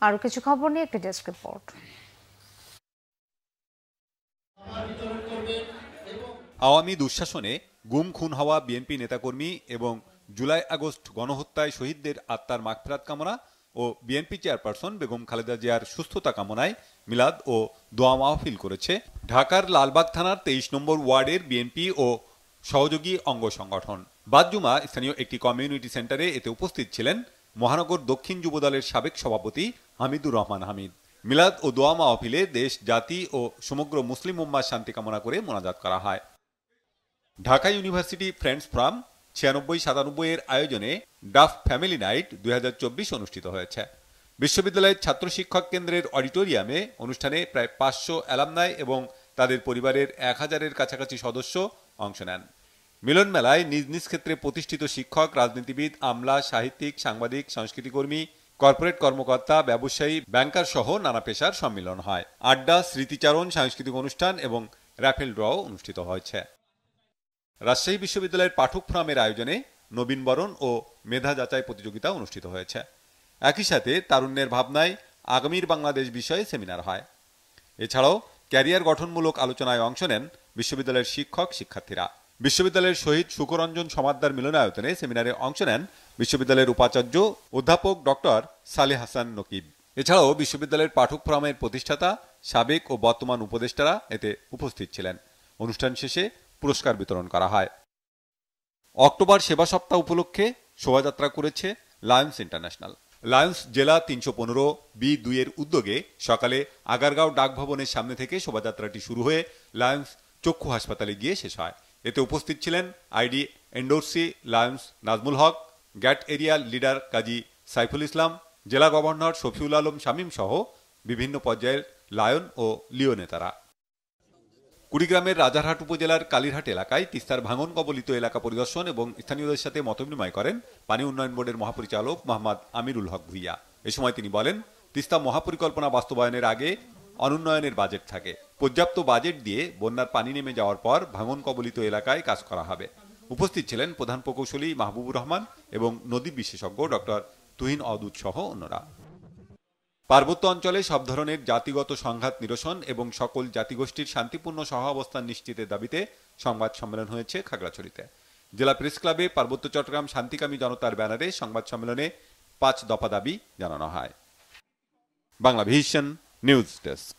আরও কিছু খবর নিয়ে একটি ডেস্ক রিপোর্ট। আওয়ামী দুঃশাসনে গুম খুন হওয়া বিএনপি নেতাকর্মী এবং জুলাই আগস্ট গণহত্যায় শহীদদের আত্মার মাগফিরাত কামনা ও বিএনপি চেয়ারপারসন বেগম খালেদা জিয়ার সুস্থতা কামনায় মিলাদ ও দোয়া মাহফিল করেছে ঢাকার লালবাগ থানার ২৩ নম্বর ওয়ার্ডের বিএনপি ও সহযোগী অঙ্গ সংগঠন। বাদ জুমা স্থানীয় একটি কমিউনিটি সেন্টারে এতে উপস্থিত ছিলেন মহানগর দক্ষিণ যুবদলের সাবেক সভাপতি হামিদুর রহমান হামিদ। মিলাদ ও দোয়া মাহফিলে দেশ, জাতি ও সমগ্র মুসলিম উম্মার শান্তি কামনা করে মোনাজাত করা হয়। ঢাকা ইউনিভার্সিটি ফ্রেন্ডস ফোরাম ৯৬-৯৭ এর আয়োজনে ডাফ ফ্যামিলি নাইট ২০২৪ অনুষ্ঠিত হয়েছে। বিশ্ববিদ্যালয়ের ছাত্র শিক্ষক কেন্দ্রের অডিটোরিয়ামে অনুষ্ঠানে প্রায় ৫০০ অ্যালামনাই এবং তাদের পরিবারের ১,০০০-এর কাছাকাছি সদস্য অংশ নেন। মিলন মেলায় নিজ নিজ ক্ষেত্রে প্রতিষ্ঠিত শিক্ষক, রাজনীতিবিদ, আমলা, সাহিত্যিক, সাংবাদিক, সংস্কৃতিকর্মী, কর্পোরেট কর্মকর্তা, ব্যবসায়ী, ব্যাংকার সহ নানা পেশার সম্মিলন হয়। আড্ডা, স্মৃতিচারণ, সাংস্কৃতিক অনুষ্ঠান এবং র্যাফেল ড্রও অনুষ্ঠিত হয়েছে। রাজশাহী বিশ্ববিদ্যালয়ের পাঠক ফোরামের আয়োজনে নবীনবরণ ও মেধা যাচাই প্রতিযোগিতা অনুষ্ঠিত হয়েছে। একই সাথে তারুণ্যের ভাবনায় আগামীর বাংলাদেশ বিষয়ে সেমিনার হয়। এছাড়াও ক্যারিয়ার গঠনমূলক আলোচনায় অংশ নেন বিশ্ববিদ্যালয়ের শিক্ষক শিক্ষার্থীরা। বিশ্ববিদ্যালয়ের শহীদ সুকরঞ্জন সমাদ্দার মিলনায়তনে সেমিনারে অংশ নেন বিশ্ববিদ্যালয়ের উপাচার্য অধ্যাপক ডক্টর সালেহ হাসান নকিব। এছাড়াও বিশ্ববিদ্যালয়ের পাঠক ফোরামের প্রতিষ্ঠাতা, সাবেক ও বর্তমান উপদেষ্টারা এতে উপস্থিত ছিলেন। অনুষ্ঠান শেষে পুরস্কার বিতরণ করা হয়। অক্টোবর সেবা সপ্তাহ উপলক্ষে শোভাযাত্রা করেছে লায়ন্স ইন্টারন্যাশনাল। লায়ন্স জেলা ৩১৫B2 এর উদ্যোগে সকালে আগারগাঁও ডাকভবনের সামনে থেকে শোভাযাত্রাটি শুরু হয়ে লায়ন্স চক্ষু হাসপাতালে গিয়ে শেষ হয়। এতে উপস্থিত ছিলেন আইডি এন্ডোর্সি লায়ন্স নাজমুল হক, গ্যাট এরিয়া লিডার কাজী সাইফুল ইসলাম, জেলা গভর্নর শফিউল আলম শামীম সহ বিভিন্ন পর্যায়ের লায়ন ও লিও নেতারা। কুড়িগ্রামের রাজারহাট উপজেলার কালীরহাট এলাকায় তিস্তার ভাঙন কবলিত এলাকা পরিদর্শন এবং স্থানীয়দের সাথে মতবিনিময় করেন পানি উন্নয়ন বোর্ডের মহাপরিচালক মোহাম্মদ আমিরুল হক ভুইয়া। এ সময় তিনি বলেন, তিস্তা মহাপরিকল্পনা বাস্তবায়নের আগে অনুন্নয়নের বাজেট থাকে। পর্যাপ্ত বাজেট দিয়ে বন্যার পানি নেমে যাওয়ার পর ভাঙন কবলিত এলাকায় কাজ করা হবে। উপস্থিত ছিলেন প্রধান প্রকৌশলী মাহবুবুর রহমান এবং নদী বিশেষজ্ঞ ডক্টর তুহিন অদূত সহ অন্যরা। পার্বত্য অঞ্চলে সব ধরনের জাতিগত সংঘাত নিরসন এবং সকল জাতিগোষ্ঠীর শান্তিপূর্ণ সহাবস্থান নিশ্চিতের দাবিতে সংবাদ সম্মেলন হয়েছে খাগড়াছড়িতে। জেলা প্রেস ক্লাবে পার্বত্য চট্টগ্রাম শান্তিকামী জনতার ব্যানারে সংবাদ সম্মেলনে ৫ দফা দাবি জানানো হয়। Bangla vision news desk.